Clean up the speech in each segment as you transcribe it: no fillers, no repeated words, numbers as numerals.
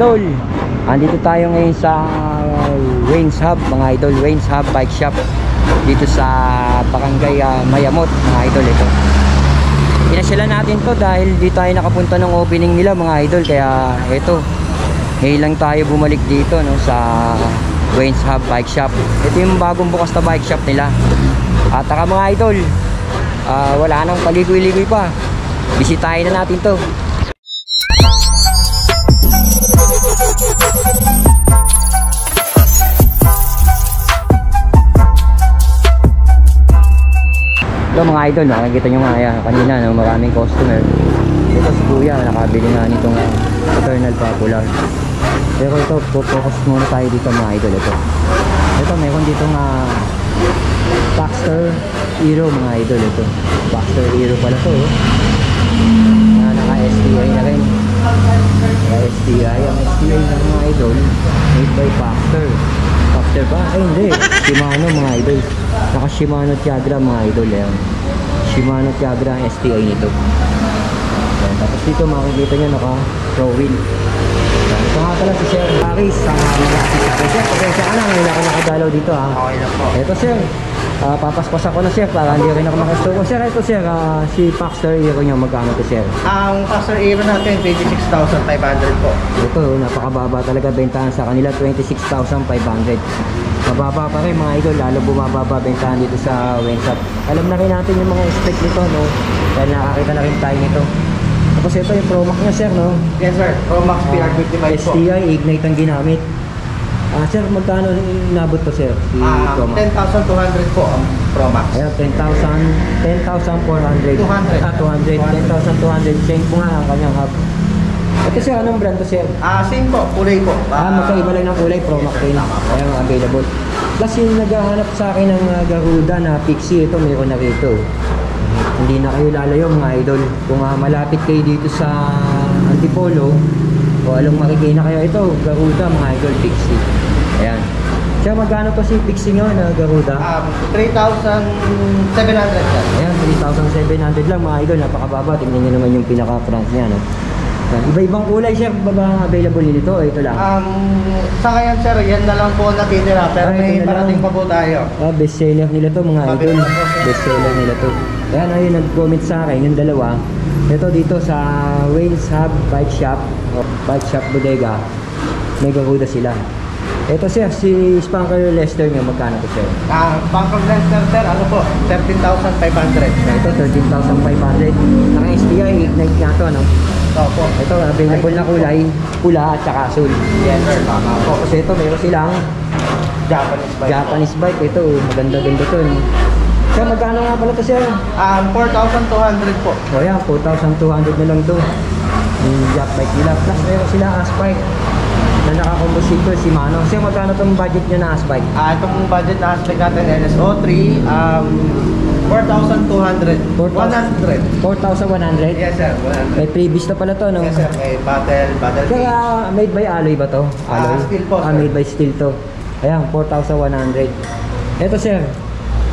idol, andito tayo ngayon sa Wayne's Hub mga idol. Wayne's Hub Bike Shop dito sa Barangay Mayamot mga idol. Ito pinasyalan natin to dahil di tayo nakapunta ng opening nila mga idol, kaya ito ngayon lang tayo bumalik dito no, sa Wayne's Hub Bike Shop. Ito yung bagong bukas na bike shop nila. At mga idol, wala nang paligoy-ligoy pa, bisitahin na natin to. Ito mga idol, nakikita nyo nga yan, kanina no, maraming customer. Ito si kuya, nakabili nga nitong Eternal Popular. Pero ito, focus muna tayo dito mga idol. Ito meron dito nga Baxter Hero mga idol. Ito Baxter Hero pala to naka STI na rin. Naka STI, ang STI ng mga idol made by Baxter. Baxter ba? Ay hindi, Shimano mga idol. Naka Shimano Tiagra mga idol. Shimano Tiagra ang STI nito. Tapos dito makikita nyo naka pro wheel. Ito nga pala si Sir Paris, Sir, pasensya ka na, ngayon ako nakadalaw dito ha. Okay lang po. Ito Sir, papaspas ako na Sir para hindi rin ako makastuko. Sir, ito Sir, si Baxter Hero nyo, magkano to Sir? Ang Baxter Hero natin, 26,500 po. Ito, napakababa talaga bentahan sa kanila, 26,500. Mababa pa rin mga idol, lalo bumababa bentahan dito sa Wayne's Hub. Alam na rin natin yung mga spec nito, no? Dahil nakakita na rin tayo nito. Tapos ito yung Pro Max nya Sir, no? Yes sir, Pro Max PR55 po. STI, Ignite ang ginamit. Sir, magkano inabot to Sir? Si Pro Max? 10,200 po ang Pro Max. Ayan, 10,400. 200. 10,200. Change po nga ang kanyang hub. Ito Sir, anong brand to Sir? Same po, kulay po. Magkaiba lang ng kulay, Pro Max din. Ayan, available. Plus yung naghahanap sa akin ng Garuda na Pixie, ito mayroon na rito. Hindi na kayo lalayo mga idol. Kung malapit kayo dito sa Antipolo o along Marikina kayo, ito Garuda mga idol, Pixie. Ayan. Siya, magkano to si Pixie nyo na Garuda? 3,700 yan. Ayan, 3,700 lang mga idol. Napakababa. Tingnan nyo naman yung pinaka-France niya, no? Iba-ibang kulay Sir, ba available nito o ito lang? Sa ngayon sir, yan na lang po natitira. Pero may parating pa po tayo. Best seller nila to mga idol. Best seller nila to. Ayan, ayun, nag-comment sa akin yung dalawa. Ito dito sa Wayne's Hub Bike Shop, Bike Shop Bodega, may Garuda sila. Ito Sir, si Spanker Lester nyo, magkano to Sir? Spanker Lester sir, ano po? 13,500. Ito 13,500. Naka STI, Ignite nga to, no? Opo. Ito, available na kulay, pula at saka asul. Yes sir, tama po. Kasi ito, meron silang Japanese bike. Ito, maganda-ganda to, no? Sir, magkano nga pala to Sir? 4,200 po. O yan, 4,200 na lang to. Yung Jap bike nila. Plus meron sila Aspike na nakakomposito si Mano. Sir, magkano tong budget nyo na Aspike? Itong budget na aspect natin NSO3, 4,200. 4,100? Yes sir, 100. May previous na pala to, no? Yes sir, may battle Kaya made by alloy ba to? Alloy? Steel po, sir. Made by steel to. Ayan, 4,100. Ito Sir,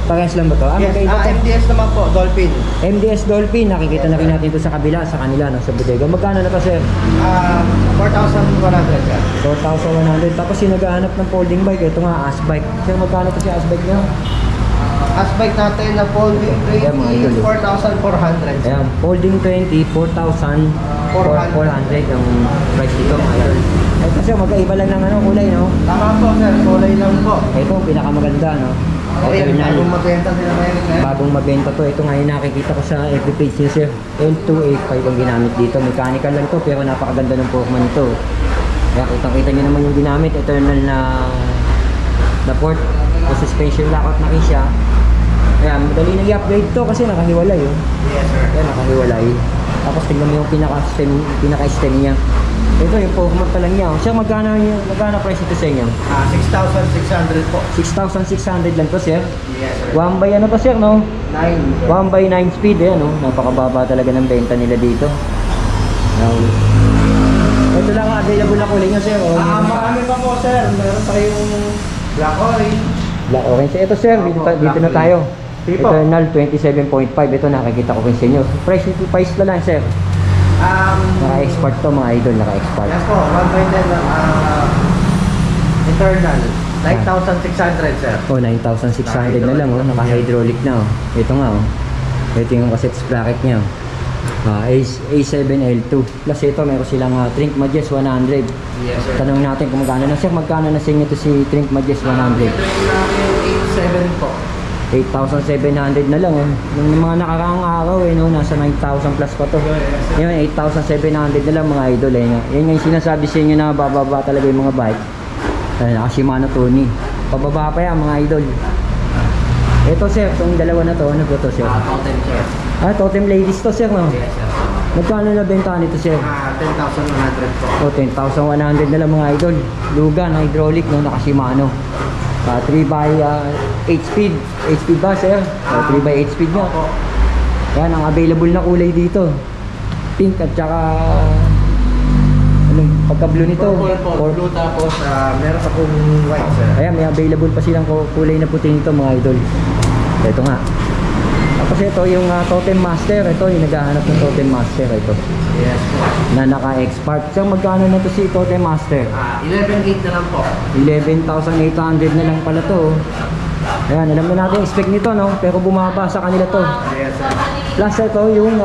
parehas lang ba to? Yes, magkaiba to? MDS naman po, Dolphin. MDS Dolphin, nakikita na rin natin ito sa kabila, sa kanila, no, sa bodega. Magkano na to Sir? 4,100 sir. 4,100. Tapos yung naghahanap ng folding bike, ito nga Asbike. Sir, magkano to si Asbike nyo? Aspect natin na folding Ayan, mga 20, idol. 4,400. Ayan, folding 20, 4,400 ang price dito mga idol. Ito Sir, magkaiba lang ng kulay, no? Tama po sir, kulay lang po. Ito, pinakamaganda, no? Okay, bagong mabenta sila ngayon sir. Bagong mabenta to. Ito nga yung nakikita ko sa FB page niya Sir. L285 ang ginamit dito. Mechanical lang to pero napakaganda ng forma nito. Kaya kitang-kita nyo naman yung ginamit. Eternal na port. O suspension lockout na rin siya. Kaya madali na i-upgrade to kasi nakahiwalay. Yes sir. Kaya nakahiwalay. Tapos tingnan mo yung pinaka-stem niya. Ito yung format pa lang niya. Siya, magkano price ito sa inyo? 6,600 po. 6,600 lang to Sir. Yes sir. 1 by ano to Sir, no? 9. 1 by 9 speed, no? Napakababa talaga ng benta nila dito. Now, ito lang ang available na kulay niya Sir. Marami pa po sir. Meron pa yung black orange. Black orange. Ito Sir, dito na tayo. Eternal 27.5. Ito nakikita ko rin sa inyo. Price na lang Sir. Naka-export to mga idol, naka-export. Yan po, 1.10 internal. 9,600 sir. Oh, 9,600 na lang, oh. Naka-hydraulic na, oh. Ito nga, oh. Ito yung cassette sprocket niya. A7L2. Plus ito, meron silang Trink Majes 100. Yes sir. Tanong natin kung magkano na, sir. Magkano na sa inyo to si Trink Majes 100? Ito yung namin 8.7 po. 8,700 na lang, oh. Yung mga nakaraang araw, eh, no? Nasa 9,000 plus pa to. Ngayon, 8,700 na lang mga idol, eh. Yan nga yung sinasabi sa inyo na bababa talaga yung mga bike. Naka Shimano Tony. Pababa pa yan mga idol. Ito sir, itong dalawa na to, ano po to sir? Totem sir. Totem ladies to sir, no? Yes sir. Magkano na benta nito sir? 10,100 po. O, 10,100 na lang mga idol. Lugan, hydraulic, no? Naka Shimano. 3x8 speed. 8 speed ba sir? 3x8 speed nga. Opo. Yan, ang available na kulay dito. Pink at saka... Ano, pagka blue nito? Purple po. Blue tapos meron pa pong white sir. Ayan, may available pa silang kulay na puti nito mga idol. Ito nga. Tapos ito yung Totem Master. Ito yung naghahanap ng Totem Master. Ito. Yes po. Na naka-expert. So magkano na to si Totem Master? 11.8 na lang po. 11,800 na lang pala to. Ayan, alam na natin yung spec nito, no? Pero bumaba sa kanila to. Yes sir. Plus ito yung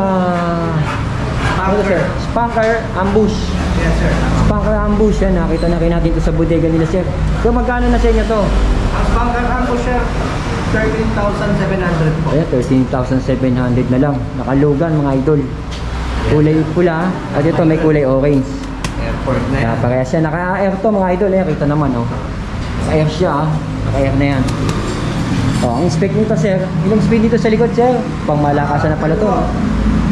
ano sir? Spanker Ambush. Yes sir. Spanker Ambush yan. Nakita na natin ito sa bodega nila sir. So magkano na sa inyo to? Ang Spanker Ambush sir, 13,700 po. Ayan, 13,700 na lang. Nakalugan mga idol. Kulay pula. At ito may kulay orange. Airport na yan. Parehas siya. Naka-air to mga idol. Ayan, kita naman, oh. Naka-air siya, ah. Naka-air na yan. Oh, ang spec nito, sir. Ilang speed dito sa likod, sir? Pangmalakasan na pala to.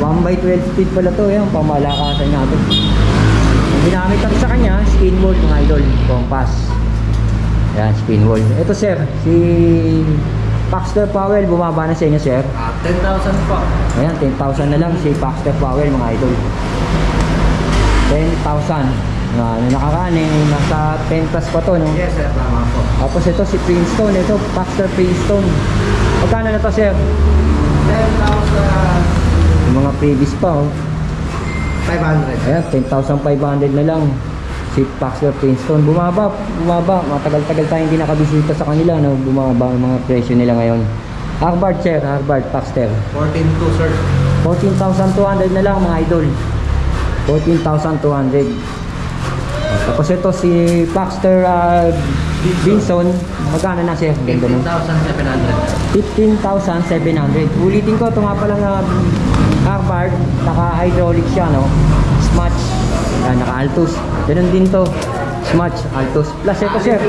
1x12 speed pala to. Ayan, pangmalakasan natin. Ang ginamit natin sa kanya, spin wheel mga idol. Compass. Ayan, spin wheel. Ito, sir. Si Paxter Powell, bumaba na sa inyo, sir. 10,000 po. Ayan, 10,000 na lang si Paxter Powell mga idol. 10,000. Nakaraan eh, nasa 10 plus pa to, no? Yes sir, tama po. Tapos ito si Princeton, ito Paxter Princeton. Magkano na to sir? 10,500. Yung mga previous pa, oh. Ayan, 10,500 na lang si Paxter Princeton. Bumaba. Matagal-tagal tayong hindi nakabisita sa kanila, no? Bumaba ang mga presyo nila ngayon. Harvard, sir. Harvard, Paxter. 14,200 sir. 14,200 na lang mga idol. 14,200. Tapos ito si Paxter Vinson. Magkano na sir? Ganda nun. 15,700. 15,700. Ulitin ko, ito nga palang Harvard. Naka-hydraulic siya, no? Smatch. Naka-Altus. Ganun din to. Smatch, Altus. Plus ito sir.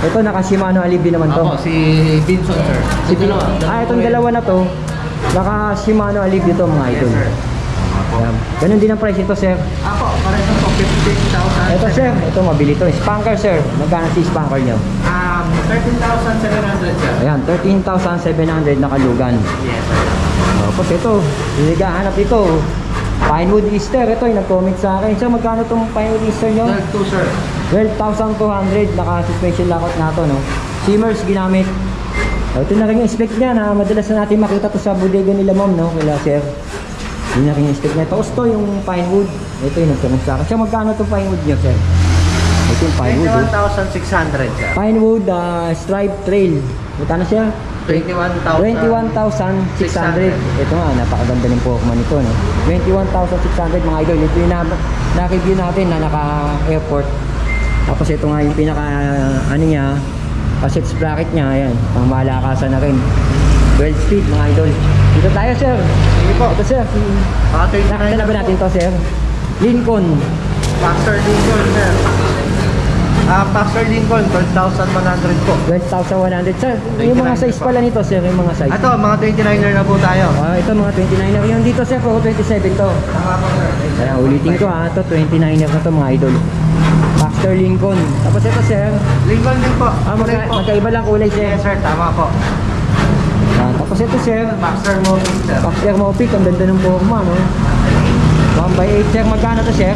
Ito naka-Shimano Alibi naman to. Ako, si Vinson sir. Si dalawa. Itong dalawa na to. Naka-Shimano Alibi to mga idol. Yes sir. Ayan. Ganun din ang price ito sir. Ako, pareho po, 15,000. Ito sir, ito mabili to. Spanker sir. Magkano si Spanker nyo? 13,700 sir. Ayan, 13,700 nakalugan. Yes sir. Tapos ito, hinigahanap ito. Pinewood Easter, ito yung nag-comment sa akin. Sir, magkano itong Pinewood Easter nyo? 12,200 sir. 12,200, naka-suspension lockout na ito, no? Simmers ginamit. Ito na rin yung spec niya na madalas na natin makita to sa bodega nila ma'am, no? Kila sir. Yun na rin yung spec niya. Tapos ito yung Pinewood. Ito yung nag-comment sa akin. Sir, magkano itong Pinewood nyo, sir? Ito yung Pinewood, oh. 21,600 sir. Pinewood Stripe Trail. Magkano siya? 21,600. 21,600. Ito nga, napakaganda ng Pokemon nito, no? 21,600 mga idol. Ito yung na-review natin na naka-airport. Tapos ito nga yung pinaka, ano niya, cassette sprocket niya, ayan. Pang malakasan na rin. 12 speed mga idol. Dito tayo, sir. Sige po. Ito, sir. Nakita na ba natin to, sir? Lincoln. Paxter Lincoln sir. Paxter Lincoln, 12,100 po. 12,100, sir. Yung mga 29 size po. pala nito, sir. Yung mga size. Ito, mga 29er na po tayo. Ito mga 29er. Yung dito, sir, puro 27 to. Tama po sir. Kaya ulitin ko ha, ito 29er na to mga idol. Paxter Lincoln. Tapos ito sir, Lincoln din po. magkaiba lang kulay sir. Yes sir, tama po. Tapos ito sir, Paxter Mobic sir. Paxter Mopic, ang ganda ng forma, no? 1x8 sir, magkano to sir?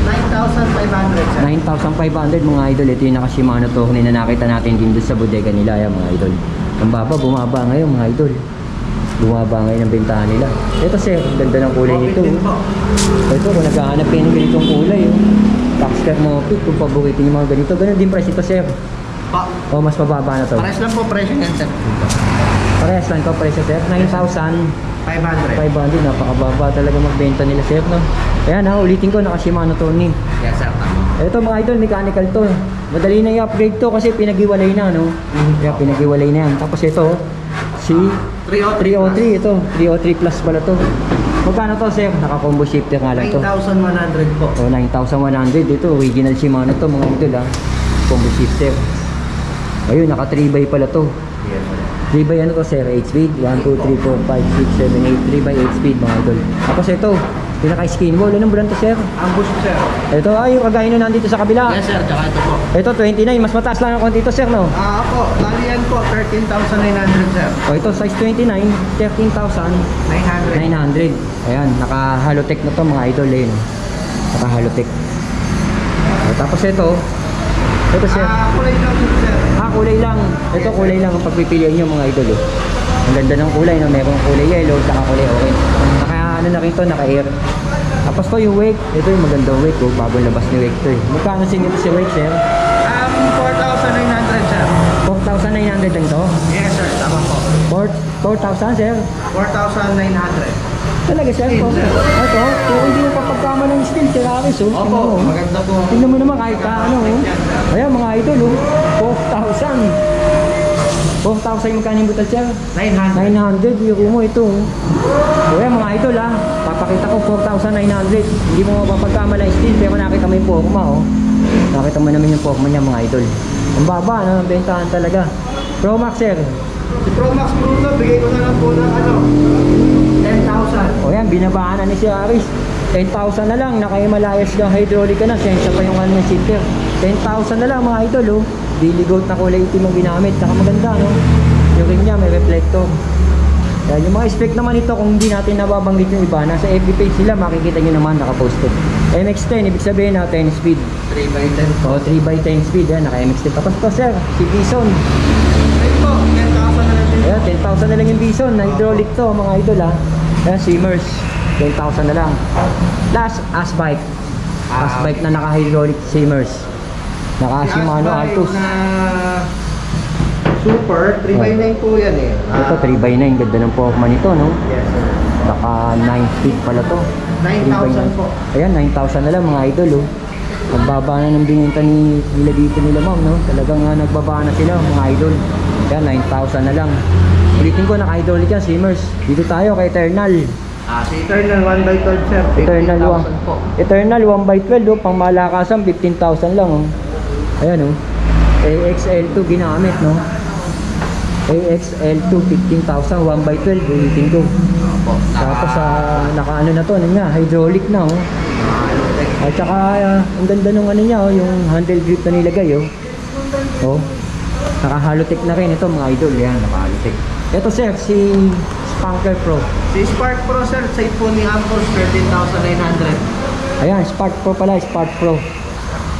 9,500 sir. 9,500 mga idol. Ito yung naka-Shimano to na nakita natin din doon sa bodega nila yan mga idol. Ang baba, bumaba ngayon mga idol. Bumaba ngayon ang bentahan nila. Ito sir, ang ganda ng kulay nito. Ito, kung naghahanap kayo ng ganitong kulay, Taxcar Mopit, kung pabogitin yung mga ganito. Ganun din price ito sir. Pa. O mas mababa na to. Pares lang po presyo niyan, sir. Parehas lang ito presyo sir. 9,500. 500. Napakababa talaga magbenta nila sir, no? Ayan ha, ulitin ko, naka Shimano Tony. Yes, sir. Tama. Ito mga idol, mechanical to. Madali na i-upgrade to kasi pinag-iwalay na, no? Kaya pinag-iwalay na yan. Tapos ito, si 303 ito. 303 plus pala to. Magkano to sir? Naka-combo shifter nga lang to. 9,100 po. So 9,100 ito. Original Shimano to mga idol ha. Combo shifter. Ayun, naka 3x pala to. Yes, sir. 3x ano to sir? 8 speed. 1, 2, 3, 4, 5, 6, 7, 8. 3x8 speed mga idol. Tapos ito, pinaka-skin wall. Anong brand to sir? Ang boost, sir. Ito ay yung kagaya nung nandito sa kabila. Yes, sir. Tsaka ito po. Ito 29. Mas mataas lang ang konti ito sir, no? Ako, bali yan po, 13,900, sir. O ito size 29, 13,900. 900. Ayan, naka-halotech na to mga idol eh. No? Naka-halotech. Tapos ito sir. Kulay lang, sir. Kulay lang. Ito kulay lang ang pagpipilian nyo mga idol eh. Ang ganda ng kulay, no? Merong kulay yellow, saka kulay orange. Naka ano na rin to, naka-air. Tapos to yung wake, ito yung magandang wake oh, bagong labas ni wake to eh. Magkano sinito si wake sir? 4,900, sir. 4,900 lang to? Yes, sir. Tama po. 4,000 sir? 4,900. Talaga sir? Steel, sir. Ito, kung hindi mo papagkama ng steel, sir Aris oh. Tingnan mo, oh. Maganda po. Tingnan mo naman kahit ano oh. Ayan mga idol oh. 4,000. 4,000 yung magkano yung butal sir? 900. 900 yung mo ito oh. So ayan mga idol ah. Papakita ko 4,900. Hindi mo mapapagkama ng steel pero nakita mo yung forma oh. Nakita mo naman yung forma niya mga idol. Ang baba no, ang bentahan talaga. Pro Max sir. Si Pro Max Bruno, bigay ko na lang po ng 10,000. O yan, binabaan na ni si Aris. 10,000 na lang, naka-Himalayas lang hydraulic ka na, sensya pa yung ano ng seater. 10,000 na lang mga idol, oh. Daily goat na kulay itim ang ginamit, saka maganda, no? Yung ring niya, may reflector. Yan, yung mga spec naman ito, kung hindi natin nababanggit yung iba, nasa FB page sila, makikita nyo naman, nakaposted. MX-10, ibig sabihin na 10 speed. 3x10 po. O, 3x10 speed, yan, naka-MX-10. Tapos to, sir, si Bison. Ayun po, 10,000 na lang din. Ayan, 10,000 na lang yung Bison, na hydraulic to, mga idol, ha. Ayan, Simmers, 10,000 na lang. Last, Asbike. Asbike na naka-hydraulic Simmers. Naka-Shimano Altus. Na Super, 3x9 po yan eh. Ito, 3x9, ganda ng forma nito, no? Yes, sir. Naka 9 speed pala to. 9,000 po. Ayan, 9,000 na lang mga idol, oh. Nagbaba na ng binenta nila dito nila, ma'am, no? Talagang nagbaba na sila, mga idol. Ayan, 9,000 na lang. Ulitin ko, naka-hydraulic yan, Simmers. Dito tayo kay Eternal. Si Eternal 1x12, sir. Eternal 15,000 po. Eternal 1x12, oh, pang malakasan, 15,000 lang, oh. Ayan, oh. AXL2 ginamit, no? AXL2, 15,000, 1x12, ulitin ko. Opo. Tapos naka ano na to, ano nga, hydraulic na, oh. At saka ang ganda nung ano niya, oh, yung handle grip na nilagay, oh. Oh. Naka-halotech na rin ito, mga idol. Yan, naka-halotech. Ito sir, si Spanker Pro. Si Spark Pro, sir, sa po ni Amcor, 13,900. Ayan, Spark Pro pala, Spark Pro.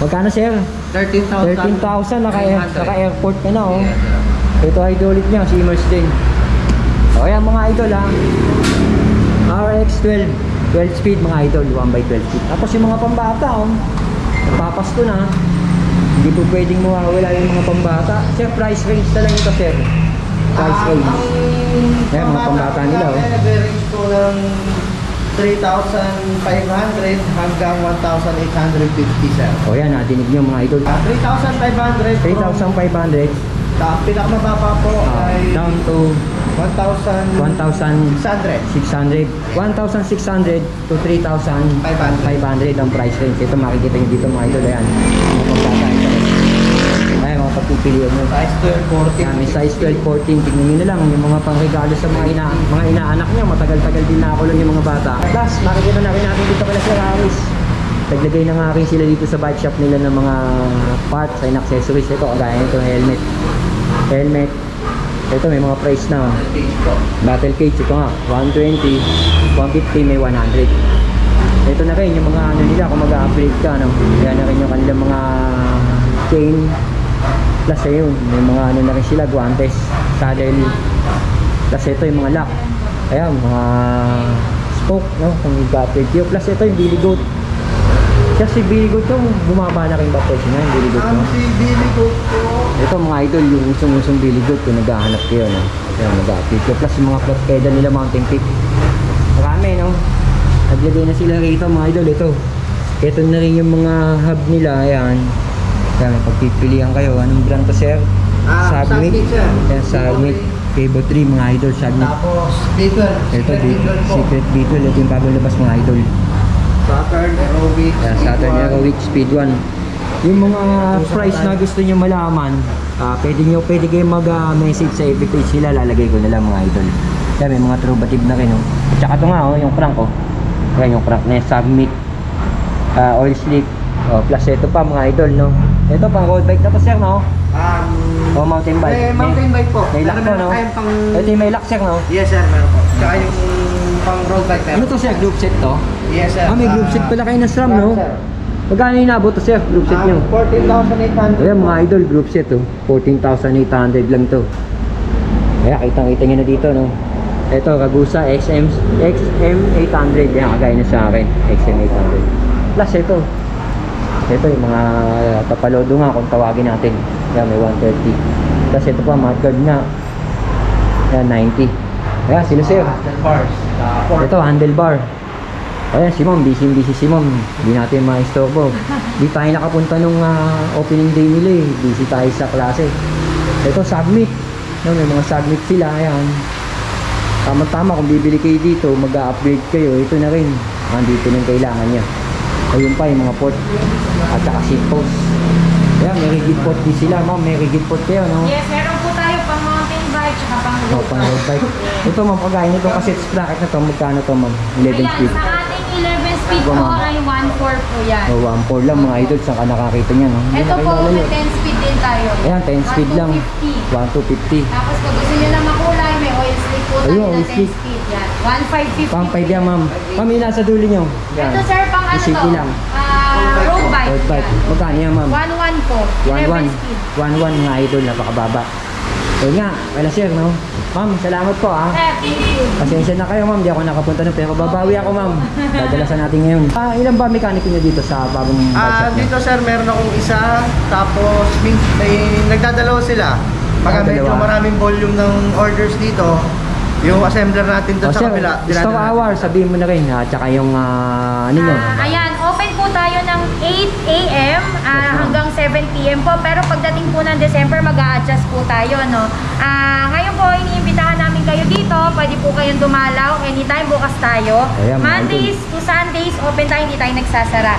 Magkano sir? 13,000. 13,000, naka-airport ka na, oh. Yes, sir. Ito hydraulic niya, Simmers din. O ayan mga idol, ha. RX12, 12 speed mga idol, 1x12 speed. Tapos yung mga pambata, oh. Napapasto na. Hindi po pwedeng mawawala yung mga pambata. Sir, price range na lang ito, sir. Price range. Ayan, mga pambata nila, oh. Nag-range po ng 3,500 hanggang 1,850, sir. O yan, nadinig nyo mga idol. 3,500. 3,500 Pinakamababa po ay down to 1,600. 1,600 to 3,500 ang price range. Ito makikita nyo dito mga idol. Ayan, mga pagkata ito. Ayan, mga pagpipilian nyo. Size 12, 14. Yan, may size 12, 14. Tignan nyo na lang yung mga pangregalo sa mga inaanak nyo. Matagal-tagal din nakakulong yung mga bata. Plus, makikita na rin natin dito pala sa Aris. Naglagay na nga rin sila dito sa bike shop nila ng mga parts and accessories. Ito, kagaya nito, helmet. Ito, may mga price na. Battle cage, ito nga, 120, 150, may 100. Ito na rin yung mga ano nila, kung mag-upgrade ka, no? Kaya na rin yung kanilang mga chain. Plus ayun, may mga ano na rin sila, guantes, saddle. Plus ito yung mga lock. Ayan, mga spoke, no? Kung nag-upgrade kayo. Plus ito yung Billy Goat. Kasi Billy Goat yung bumaba na rin ba presyo na yung Billy Goat mo? Si Billy Goat po. Ito mga idol, yung usong Billy Goat kung naghahanap kayo, no? Ayan, nag-upgrade kayo. Plus yung mga flat pedal nila, Mountain Peak. Marami, no? Naglagay na sila rito mga idol. Ito na rin yung mga hub nila. Ayan. Ayan, pagpipilihan kayo. Anong brand to, sir? Submit. Sir. Ayan, Submit. Evo 3 mga idol, Submit. Tapos, Beetle. Ito, Beetle po. Secret Beetle. Ito yung bagong labas mga idol. Saturn, Aerobic. Ayan, Saturn Aerobic Speed 1. Yung mga price na gusto nyo malaman, pwede kayo mag-message sa FB page nila. Lalagay ko na lang mga idol. Kaya may mga true batib na rin, oh. At saka ito nga, oh, yung crank, oh. Ayan, yung crank na yung Submit. Oil slick. Oh, plus ito pa mga idol, no? Ito pang road bike na to, sir, no? O mountain bike. May mountain bike po. May lock to, Meron no? tayong pang... Ito yung may lock, sir, no? Yes sir, meron po. Tsaka yung pang road bike Ano to, sir? Group set to? Yes sir. May group set pala kayo ng SRAM, no? Sir. Magkano yung nabot to, sir? Group set nyo? 14,800. Ayan mga idol, group set, oh. 14,800 lang to. Kaya kitang-kita nyo na dito, no? Ito, Kagusa XM800. Yan, kagaya na sa akin. XM800. Plus ito. Ito yung mga tapalodo nga kung tawagin natin. Yan, may 130. Plus ito pa, mudguard nga. Yan, 90. Ayan, sila sir. Handlebars. Ito, handlebar. Ayan, si ma'am, busy si ma'am. Hindi natin ma-istorbo. Hindi tayo nakapunta nung opening day nila eh. Busy tayo sa klase. Ito, Submit. No, may mga Submit sila. Ayan. Tama-tama kung bibili kayo dito, mag-upgrade kayo. Ito na rin. Andito na yung kailangan niya. Ayun pa, yung mga port. At saka seat post. Ayan, may rigid port din sila, ma'am. May rigid port kayo, no? Yes, meron po tayo pang mountain bike tsaka pang Oh, road pang road bike. Ito, ma'am, kagaya nito kasi sprocket na to. Magkano to, ma'am? 11 Ayan, speed. sa ating 11 speed Go, po ma'am. ay 1.4 po yan. Oh, 1.4 lang mga idol. Saan ka nakakita niya, no? Hindi Ito na po, kayo may lalayo. 10 speed din tayo. Ayan, 10 speed lang. 1,250. 1,250. Tapos kung gusto nyo na makulay, may oil slick po tayo Ayun, na oil 10 slick. speed yan. 1,550. Pang 5 yan, ma'am. Ma'am, yung nasa dulo nyo. Yan. Ito sir, pang ano Isipin to? lang. Road bike. Road bike. Yan. Magkano yan, ma'am? 1.1 po. 1.1. 11 speed. 1.1 mga idol. Napakababa. Ayun nga. Wala sir, no? Ma'am, salamat po, ah. Sir, thank you. Pasensya na kayo, ma'am. Di ako nakapunta na pero babawi ako, ma'am. Dadalasan natin ngayon. Ilan ba mekaniko nyo dito sa bagong bike shop nyo? Dito sir, meron akong isa. Tapos, may nagdadalawa sila. Pagka medyo dalawa. maraming volume ng orders dito, yung assembler natin doon Oh, sa sir, kabila. store dinadala natin. hour, sabihin mo na rin, ha? Tsaka yung, ano nyo? Ayan, open po tayo ng 8 a.m. ma'am. Hanggang 7 p.m. po. Pero pagdating po ng December, mag-a-adjust po tayo, no? Ngayon po, iniimbitahan namin kayo dito. Pwede po kayong dumalaw. Anytime, bukas tayo. Ayan, mga Mondays to Sundays, open tayo. Hindi tayo nagsasara.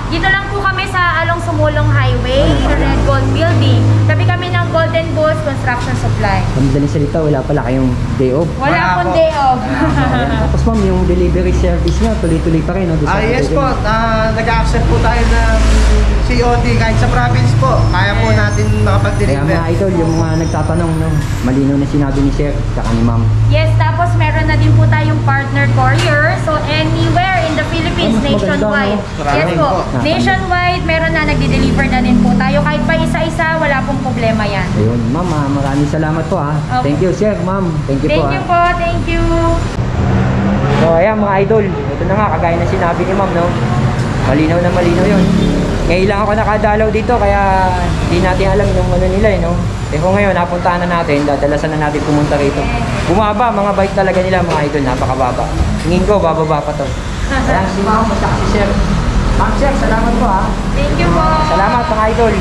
Dito lang po kami sa Along Sumulong Highway, sa Red Gold Building. Tabi kami ng Golden Bulls Construction Supply. Ang madaling salita, wala pala kayong day off. Wala Wala pong po. day off. Tapos ma'am, yung delivery service nyo, tuloy-tuloy pa rin, no? Doon sa Yes hotel po, nyo. nag-accept po tayo ng COD kahit sa province po. Kaya po natin Kaya makapag-deliver. mga idol, yung mga nagtatanong, no? Malinaw na sinabi ni Sir, tsaka ni Ma'am. Yes, tapos meron na din po tayong partner courier. So anywhere in the Philippines, Mas maganda, nationwide. no? Maraming Yes po. po. Nationwide, meron na nagde-deliver na din po tayo. Kahit pa isa-isa, wala pong problema yan. Ayun, Ma'am, maraming salamat po, ha. Okay. Thank you, Sir, Ma'am. Thank you po, Thank ha. you po, thank you. So, ayan mga idol, ito na nga, kagaya na sinabi ni Ma'am, no? Malinaw na malinaw yun. Ngayon lang ako nakadalaw dito, kaya hindi natin alam yung ano nila, no? Eh kung ngayon, napuntahan na natin, dadalasan na natin pumunta rito. Bumaba, mga bike talaga nila, mga idol, napakababa. Tingin ko, bababa pa to. Ayan, si Ma'am, at saka si Sir. Ma'am, Sir, salamat po, ha. Thank you po. Salamat mga idol.